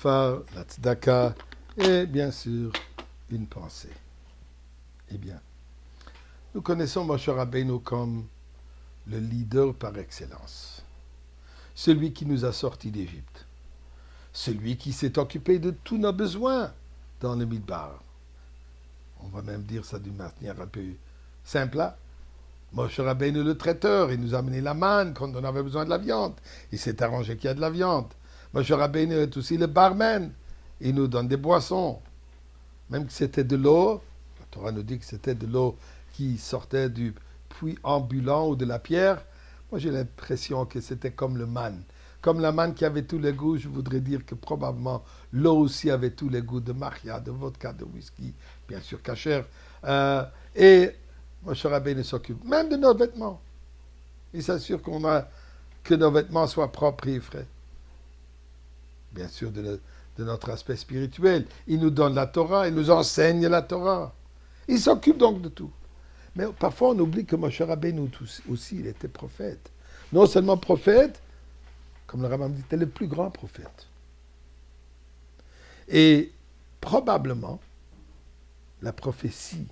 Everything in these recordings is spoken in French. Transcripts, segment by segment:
shofar, la tzedaka et bien sûr une pensée. Eh bien, nous connaissons Moshe Rabbeinu comme le leader par excellence, celui qui nous a sortis d'Égypte, celui qui s'est occupé de tous nos besoins dans le Midbar. On va même dire ça d'une manière un peu simple. Là. Moshe Rabbeinu le traiteur, il nous a amené la manne quand on avait besoin de la viande. Il s'est arrangé qu'il y a de la viande. Moshe Rabbeinu est aussi le barman. Il nous donne des boissons. Même que c'était de l'eau, la Torah nous dit que c'était de l'eau qui sortait du puits ambulant ou de la pierre. Moi, j'ai l'impression que c'était comme le manne. Comme la manne qui avait tous les goûts, je voudrais dire que probablement l'eau aussi avait tous les goûts de maria, de vodka, de whisky, bien sûr kasher. Et Moshe Rabbeinu s'occupe même de nos vêtements. Il s'assure que nos vêtements soient propres et frais. Bien sûr, de notre aspect spirituel. Il nous donne la Torah, il nous enseigne la Torah. Il s'occupe donc de tout. Mais parfois, on oublie que Moshe Rabbeinu aussi, il était prophète. Non seulement prophète, comme le Rambam dit, c'était le plus grand prophète. Et probablement, la prophétie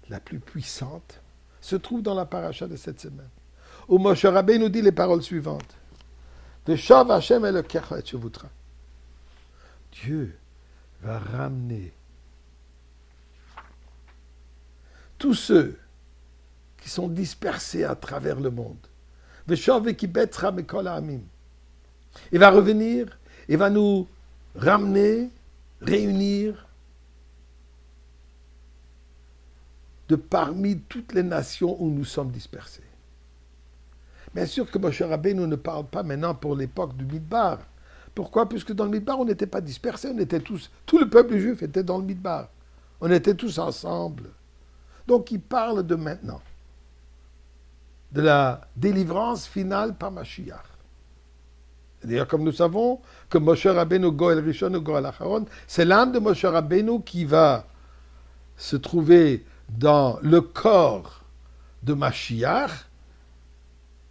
la plus puissante se trouve dans la paracha de cette semaine, où Moshe Rabbeinu nous dit les paroles suivantes. Veshav Hashem Elokecha et Shevutra. Dieu va ramener tous ceux qui sont dispersés à travers le monde. Veshav Vekibetra Mekol Ha'amim. Il va revenir, il va nous ramener, réunir de parmi toutes les nations où nous sommes dispersés. Bien sûr que Moshe Rabbeinu ne parle pas maintenant pour l'époque du Midbar. Pourquoi? Puisque dans le Midbar, on n'était pas dispersés, on était tous, tout le peuple juif était dans le Midbar. On était tous ensemble. Donc il parle de maintenant, de la délivrance finale par Mashiach. D'ailleurs, comme nous savons que Moshe Rabbeinu Goel Rishon ou Goel Acharon, c'est l'âme de Moshe Rabbeinu qui va se trouver dans le corps de Mashiach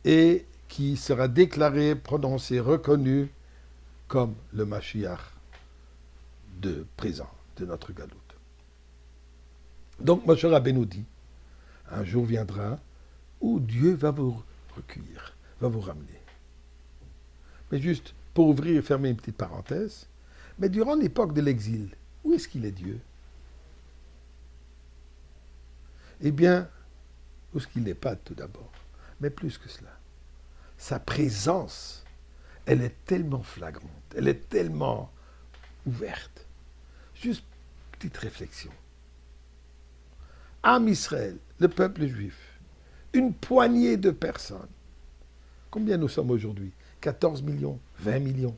et qui sera déclaré, prononcé, reconnu comme le Mashiach de présent, de notre galoute. Donc Moshe Rabbeinu dit, un jour viendra où Dieu va vous recueillir, va vous ramener. Mais juste pour ouvrir et fermer une petite parenthèse, mais durant l'époque de l'exil, où est-ce qu'il est Dieu? Eh bien, où est-ce qu'il n'est pas tout d'abord? Mais plus que cela. Sa présence, elle est tellement flagrante, elle est tellement ouverte. Juste petite réflexion. Am Israël, le peuple juif, une poignée de personnes. Combien nous sommes aujourd'hui? 14 millions, 20 millions.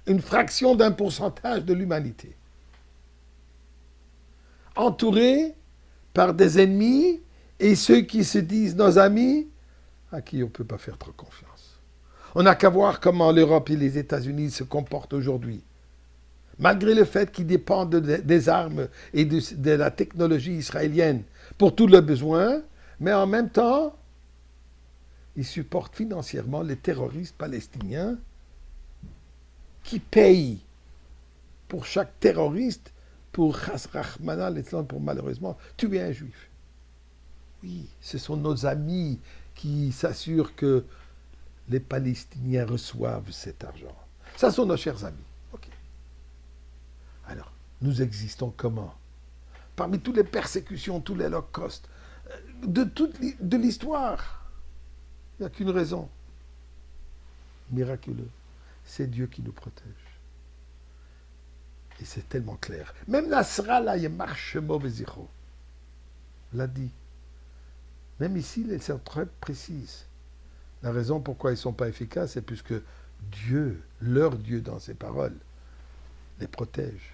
Une fraction d'un pourcentage de l'humanité. Entourés par des ennemis et ceux qui se disent nos amis, à qui on ne peut pas faire trop confiance. On n'a qu'à voir comment l'Europe et les États-Unis se comportent aujourd'hui. Malgré le fait qu'ils dépendent des armes et de la technologie israélienne pour tous leurs besoins, mais en même temps, ils supportent financièrement les terroristes palestiniens qui payent pour chaque terroriste pour pour malheureusement tuer un juif. Oui, ce sont nos amis qui s'assurent que les Palestiniens reçoivent cet argent. Ça sont nos chers amis. Ok. Alors, nous existons comment? Parmi toutes les persécutions, tous les holocaustes, de l'histoire, il n'y a qu'une raison. Miraculeux. C'est Dieu qui nous protège. Et c'est tellement clair. Même Nasrallah, il marche mauvais zéro. L'a dit. Même ici, elles sont très précises. La raison pourquoi ils ne sont pas efficaces, c'est puisque Dieu, leur Dieu dans ses paroles, les protège.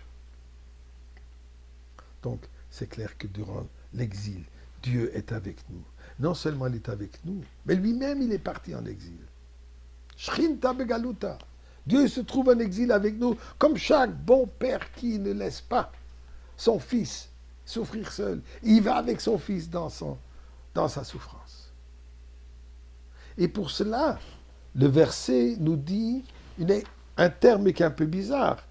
Donc, c'est clair que durant l'exil, Dieu est avec nous. Non seulement il est avec nous, mais lui-même, il est parti en exil. Shrinta begaluta. Dieu se trouve en exil avec nous, comme chaque bon père qui ne laisse pas son fils souffrir seul. Il va avec son fils dans sa souffrance. Et pour cela, le verset nous dit un terme qui est un peu bizarre.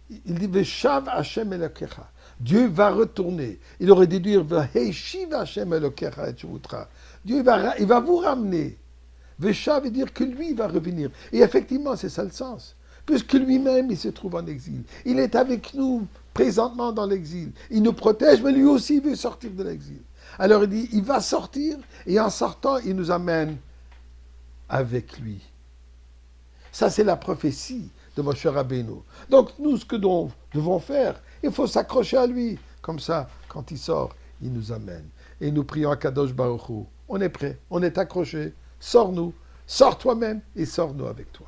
il dit Veshav Hashem Elokecha. Dieu va retourner. Il aurait dû dire Veheshiv Hashem Elokecha et Shuvutra. Dieu il va vous ramener. Veshav veut dire que lui va revenir. Et effectivement, c'est ça le sens. Puisque lui-même, il se trouve en exil. Il est avec nous présentement dans l'exil. Il nous protège, mais lui aussi veut sortir de l'exil. Alors il dit, il va sortir, et en sortant, il nous amène avec lui. Ça, c'est la prophétie de Moshe Rabbeinu. Donc, nous, ce que nous devons faire, il faut s'accrocher à lui. Comme ça, quand il sort, il nous amène. Et nous prions à Kadosh Baruch Hu. On est prêt, on est accroché. Sors-nous, sors toi-même et sors-nous avec toi.